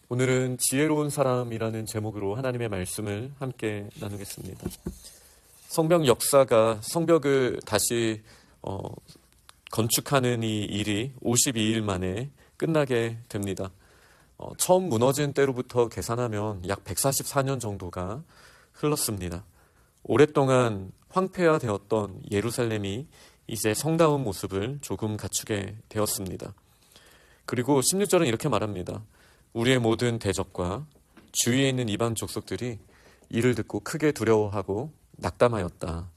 오늘은 지혜로운 사람이라는 제목으로 하나님의 말씀을 함께 나누겠습니다. 성벽 역사가 성벽을 다시 건축하는 이 일이 52일 만에 끝나게 됩니다. 처음 무너진 때로부터 계산하면 약 144년 정도가 흘렀습니다. 오랫동안 황폐화되었던 예루살렘이 이제 성다운 모습을 조금 갖추게 되었습니다. 그리고 16절은 이렇게 말합니다. 우리의 모든 대적과 주위에 있는 이방 족속들이 이를 듣고 크게 두려워하고 낙담하였다.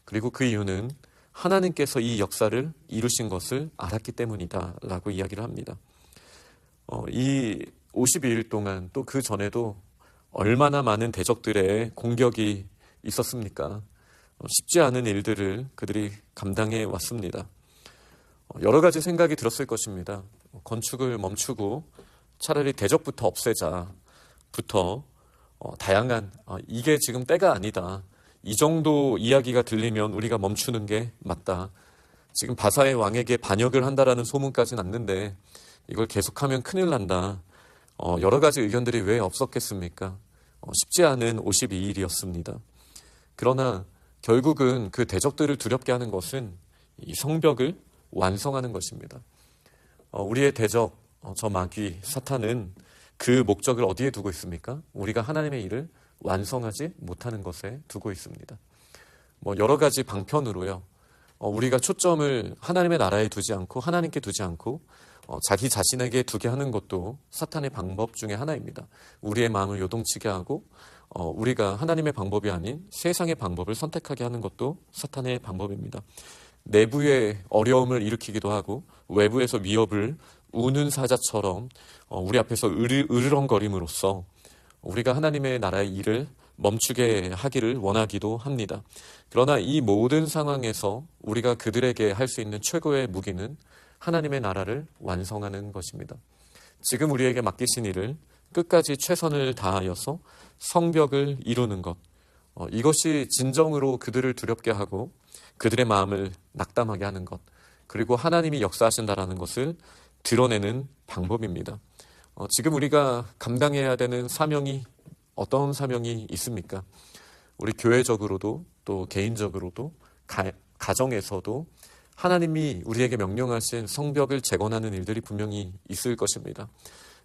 그리고 그 이유는 하나님께서 이 역사를 이루신 것을 알았기 때문이다 라고 이야기를 합니다. 이 52일 동안 또 그 전에도 얼마나 많은 대적들의 공격이 있었습니까? 쉽지 않은 일들을 그들이 감당해 왔습니다. 여러 가지 생각이 들었을 것입니다. 건축을 멈추고 차라리 대적부터 없애자부터 다양한 이게 지금 때가 아니다. 이 정도 이야기가 들리면 우리가 멈추는 게 맞다. 지금 바사의 왕에게 반역을 한다라는 소문까지 났는데 이걸 계속하면 큰일 난다. 여러 가지 의견들이 왜 없었겠습니까? 쉽지 않은 52일이었습니다. 그러나 결국은 그 대적들을 두렵게 하는 것은 이 성벽을 완성하는 것입니다. 우리의 대적, 저 마귀, 사탄은 그 목적을 어디에 두고 있습니까? 우리가 하나님의 일을 완성하지 못하는 것에 두고 있습니다. 여러 가지 방편으로요. 우리가 초점을 하나님의 나라에 두지 않고 하나님께 두지 않고 자기 자신에게 두게 하는 것도 사탄의 방법 중에 하나입니다. 우리의 마음을 요동치게 하고 우리가 하나님의 방법이 아닌 세상의 방법을 선택하게 하는 것도 사탄의 방법입니다. 내부의 어려움을 일으키기도 하고 외부에서 위협을 우는 사자처럼 우리 앞에서 으르렁거림으로써 우리가 하나님의 나라의 일을 멈추게 하기를 원하기도 합니다. 그러나 이 모든 상황에서 우리가 그들에게 할 수 있는 최고의 무기는 하나님의 나라를 완성하는 것입니다. 지금 우리에게 맡기신 일을 끝까지 최선을 다하여서 성벽을 이루는 것, 이것이 진정으로 그들을 두렵게 하고 그들의 마음을 낙담하게 하는 것, 그리고 하나님이 역사하신다라는 것을 드러내는 방법입니다. 지금 우리가 감당해야 되는 사명이 어떤 사명이 있습니까? 우리 교회적으로도 또 개인적으로도 가정에서도 하나님이 우리에게 명령하신 성벽을 재건하는 일들이 분명히 있을 것입니다.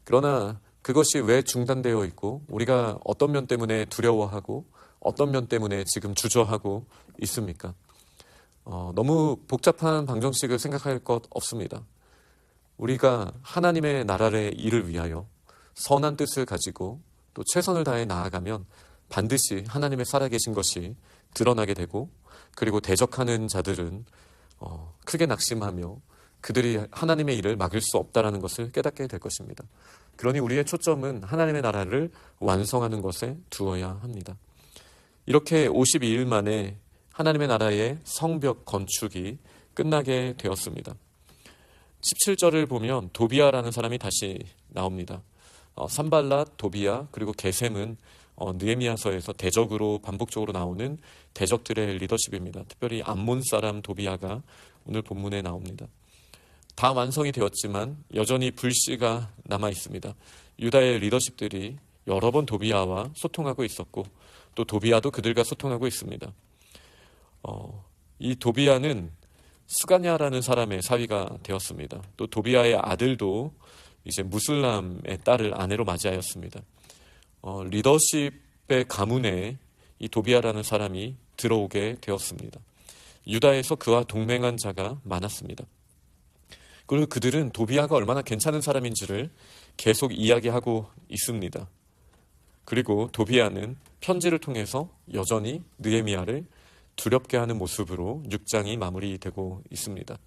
그러나 그것이 왜 중단되어 있고 우리가 어떤 면 때문에 두려워하고 어떤 면 때문에 지금 주저하고 있습니까? 너무 복잡한 방정식을 생각할 것 없습니다. 우리가 하나님의 나라의 일을 위하여 선한 뜻을 가지고 또 최선을 다해 나아가면 반드시 하나님의 살아계신 것이 드러나게 되고 그리고 대적하는 자들은 크게 낙심하며 그들이 하나님의 일을 막을 수 없다는 것을 깨닫게 될 것입니다. 그러니 우리의 초점은 하나님의 나라를 완성하는 것에 두어야 합니다. 이렇게 52일 만에 하나님의 나라의 성벽 건축이 끝나게 되었습니다. 17절을 보면 도비아라는 사람이 다시 나옵니다. 산발랏, 도비아, 그리고 게셈은 느헤미야서에서 대적으로 반복적으로 나오는 대적들의 리더십입니다. 특별히 암몬 사람 도비아가 오늘 본문에 나옵니다. 다 완성이 되었지만 여전히 불씨가 남아 있습니다. 유다의 리더십들이 여러 번 도비아와 소통하고 있었고 또 도비아도 그들과 소통하고 있습니다. 이 도비아는 수가냐라는 사람의 사위가 되었습니다. 또 도비아의 아들도 이제 무슬람의 딸을 아내로 맞이하였습니다. 리더십의 가문에 이 도비아라는 사람이 들어오게 되었습니다. 유다에서 그와 동맹한 자가 많았습니다. 그리고 그들은 도비아가 얼마나 괜찮은 사람인지를 계속 이야기하고 있습니다. 그리고 도비아는 편지를 통해서 여전히 느헤미야를 두렵게 하는 모습으로 6장이 마무리되고 있습니다.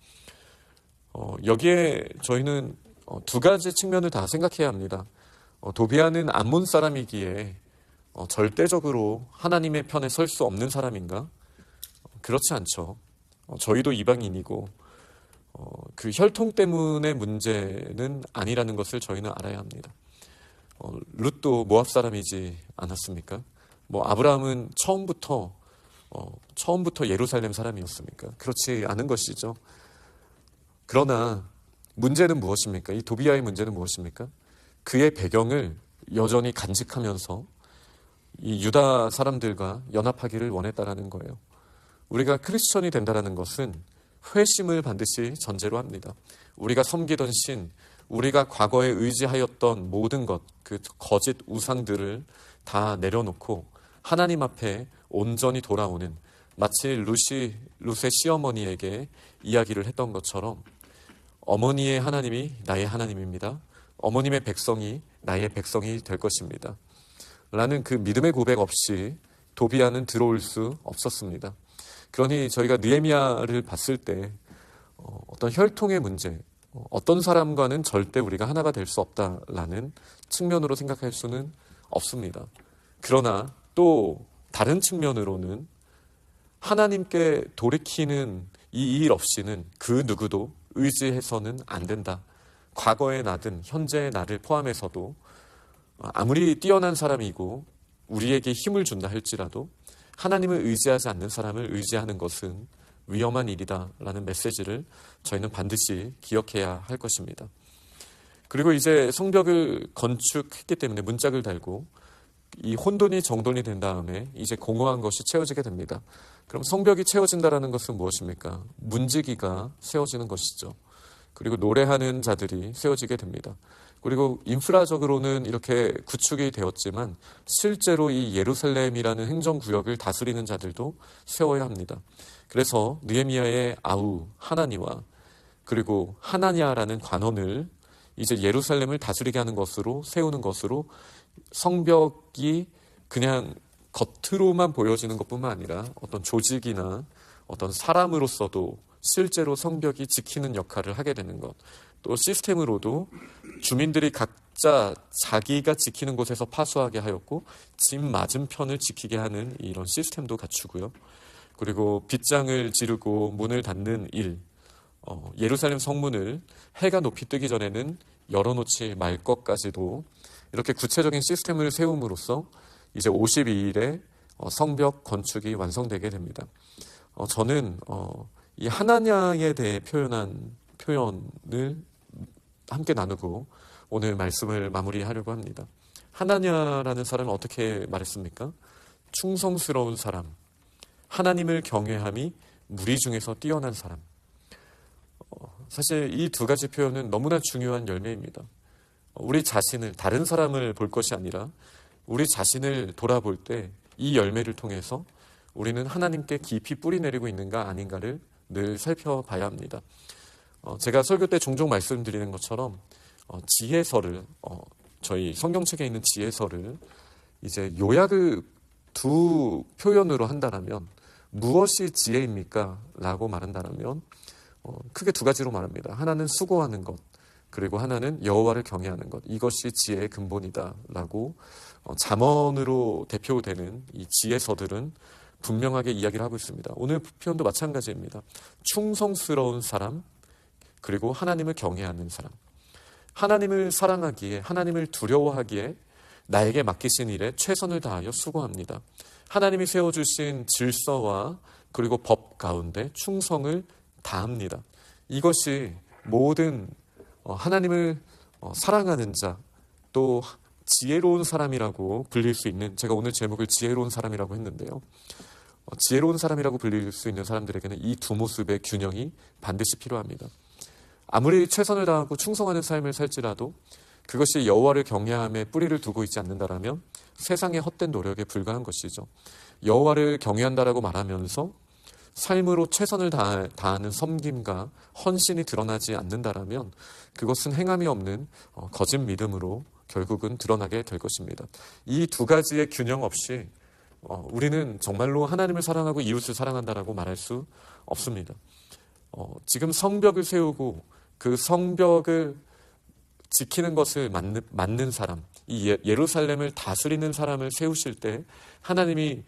여기에 저희는 두 가지 측면을 다 생각해야 합니다. 도비아는 암몬 사람이기에 절대적으로 하나님의 편에 설 수 없는 사람인가? 그렇지 않죠. 저희도 이방인이고 그 혈통 때문의 문제는 아니라는 것을 저희는 알아야 합니다. 룻도 모압 사람이지 않았습니까? 아브라함은 처음부터 예루살렘 사람이었습니까? 그렇지 않은 것이죠. 그러나 문제는 무엇입니까? 이 도비아의 문제는 무엇입니까? 그의 배경을 여전히 간직하면서 이 유다 사람들과 연합하기를 원했다라는 거예요. 우리가 크리스천이 된다는 것은 회심을 반드시 전제로 합니다. 우리가 섬기던 신, 우리가 과거에 의지하였던 모든 것, 그 거짓 우상들을 다 내려놓고 하나님 앞에 온전히 돌아오는, 마치 룻의 시어머니에게 이야기를 했던 것처럼 어머니의 하나님이 나의 하나님입니다. 어머님의 백성이 나의 백성이 될 것입니다. 라는 그 믿음의 고백 없이 도비아는 들어올 수 없었습니다. 그러니 저희가 느헤미야를 봤을 때 어떤 혈통의 문제, 어떤 사람과는 절대 우리가 하나가 될 수 없다라는 측면으로 생각할 수는 없습니다. 그러나 또 다른 측면으로는 하나님께 돌이키는 이 일 없이는 그 누구도 의지해서는 안 된다. 과거의 나든 현재의 나를 포함해서도 아무리 뛰어난 사람이고 우리에게 힘을 준다 할지라도 하나님을 의지하지 않는 사람을 의지하는 것은 위험한 일이다라는 메시지를 저희는 반드시 기억해야 할 것입니다. 그리고 이제 성벽을 건축했기 때문에 문짝을 달고 이 혼돈이 정돈이 된 다음에 이제 공허한 것이 채워지게 됩니다. 그럼 성벽이 채워진다는 것은 무엇입니까? 문지기가 세워지는 것이죠. 그리고 노래하는 자들이 세워지게 됩니다. 그리고 인프라적으로는 이렇게 구축이 되었지만 실제로 이 예루살렘이라는 행정구역을 다스리는 자들도 세워야 합니다. 그래서 느헤미야의 아우 하나니와 그리고 하나냐라는 관원을 이제 예루살렘을 다스리게 하는 것으로 세우는 것으로 성벽이 그냥 겉으로만 보여지는 것뿐만 아니라 어떤 조직이나 어떤 사람으로서도 실제로 성벽이 지키는 역할을 하게 되는 것, 또 시스템으로도 주민들이 각자 자기가 지키는 곳에서 파수하게 하였고 집 맞은편을 지키게 하는 이런 시스템도 갖추고요. 그리고 빗장을 지르고 문을 닫는 일, 예루살렘 성문을 해가 높이 뜨기 전에는 열어놓지 말 것까지도 이렇게 구체적인 시스템을 세움으로써 이제 52일에 성벽 건축이 완성되게 됩니다. 저는 이 하나냐에 대해 표현한 표현을 함께 나누고 오늘 말씀을 마무리하려고 합니다. 하나냐라는 사람은 어떻게 말했습니까? 충성스러운 사람, 하나님을 경외함이 무리 중에서 뛰어난 사람. 사실 이 두 가지 표현은 너무나 중요한 열매입니다. 우리 자신을, 다른 사람을 볼 것이 아니라 우리 자신을 돌아볼 때 이 열매를 통해서 우리는 하나님께 깊이 뿌리 내리고 있는가 아닌가를 늘 살펴봐야 합니다. 제가 설교 때 종종 말씀드리는 것처럼 지혜서를, 저희 성경책에 있는 지혜서를 이제 요약을 두 표현으로 한다면 무엇이 지혜입니까? 라고 말한다면 크게 두 가지로 말합니다. 하나는 수고하는 것, 그리고 하나는 여호와를 경외하는 것. 이것이 지혜의 근본이다라고 잠언으로 대표되는 이 지혜서들은 분명하게 이야기를 하고 있습니다. 오늘 표현도 마찬가지입니다. 충성스러운 사람, 그리고 하나님을 경외하는 사람. 하나님을 사랑하기에, 하나님을 두려워하기에 나에게 맡기신 일에 최선을 다하여 수고합니다. 하나님이 세워주신 질서와 그리고 법 가운데 충성을 다합니다. 이것이 모든 하나님을 사랑하는 자, 또 지혜로운 사람이라고 불릴 수 있는, 제가 오늘 제목을 지혜로운 사람이라고 했는데요. 지혜로운 사람이라고 불릴 수 있는 사람들에게는 이 두 모습의 균형이 반드시 필요합니다. 아무리 최선을 다하고 충성하는 삶을 살지라도 그것이 여호와를 경외함에 뿌리를 두고 있지 않는다라면 세상의 헛된 노력에 불과한 것이죠. 여호와를 경외한다라고 말하면서 삶으로 최선을 다하는 섬김과 헌신이 드러나지 않는다라면 그것은 행함이 없는 거짓 믿음으로 결국은 드러나게 될 것입니다. 이 두 가지의 균형 없이 우리는 정말로 하나님을 사랑하고 이웃을 사랑한다라고 말할 수 없습니다. 지금 성벽을 세우고 그 성벽을 지키는 것을 맡는 사람, 이 예루살렘을 다스리는 사람을 세우실 때 하나님이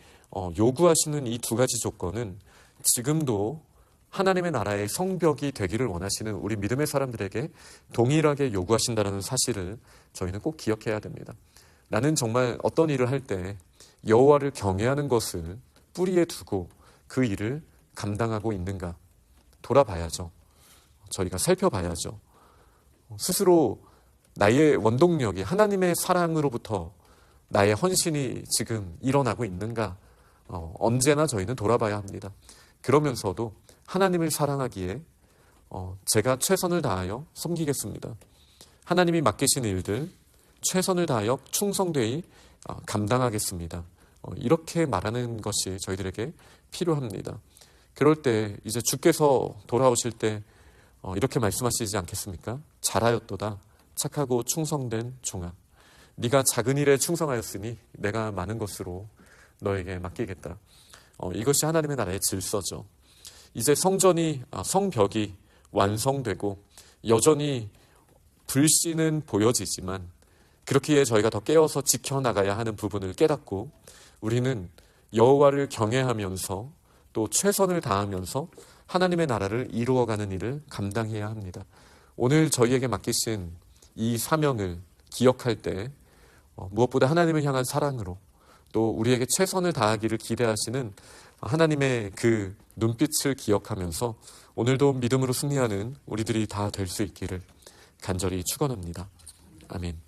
요구하시는 이 두 가지 조건은 지금도 하나님의 나라의 성벽이 되기를 원하시는 우리 믿음의 사람들에게 동일하게 요구하신다는 사실을 저희는 꼭 기억해야 됩니다. 나는 정말 어떤 일을 할 때 여호와를 경외하는 것을 뿌리에 두고 그 일을 감당하고 있는가 돌아봐야죠. 저희가 살펴봐야죠. 스스로 나의 원동력이 하나님의 사랑으로부터 나의 헌신이 지금 일어나고 있는가? 언제나 저희는 돌아봐야 합니다. 그러면서도 하나님을 사랑하기에 제가 최선을 다하여 섬기겠습니다. 하나님이 맡기신 일들 최선을 다하여 충성되이 감당하겠습니다. 이렇게 말하는 것이 저희들에게 필요합니다. 그럴 때 이제 주께서 돌아오실 때 이렇게 말씀하시지 않겠습니까? 잘하였도다 착하고 충성된 종아, 네가 작은 일에 충성하였으니 내가 많은 것으로 너에게 맡기겠다. 이것이 하나님의 나라의 질서죠. 이제 성벽이 완성되고 여전히 불씨는 보여지지만 그렇기에 저희가 더 깨어서 지켜나가야 하는 부분을 깨닫고 우리는 여호와를 경외하면서 또 최선을 다하면서 하나님의 나라를 이루어가는 일을 감당해야 합니다. 오늘 저희에게 맡기신 이 사명을 기억할 때 무엇보다 하나님을 향한 사랑으로 또 우리에게 최선을 다하기를 기대하시는 하나님의 그 눈빛을 기억하면서 오늘도 믿음으로 승리하는 우리들이 다 될 수 있기를 간절히 축원합니다. 아멘.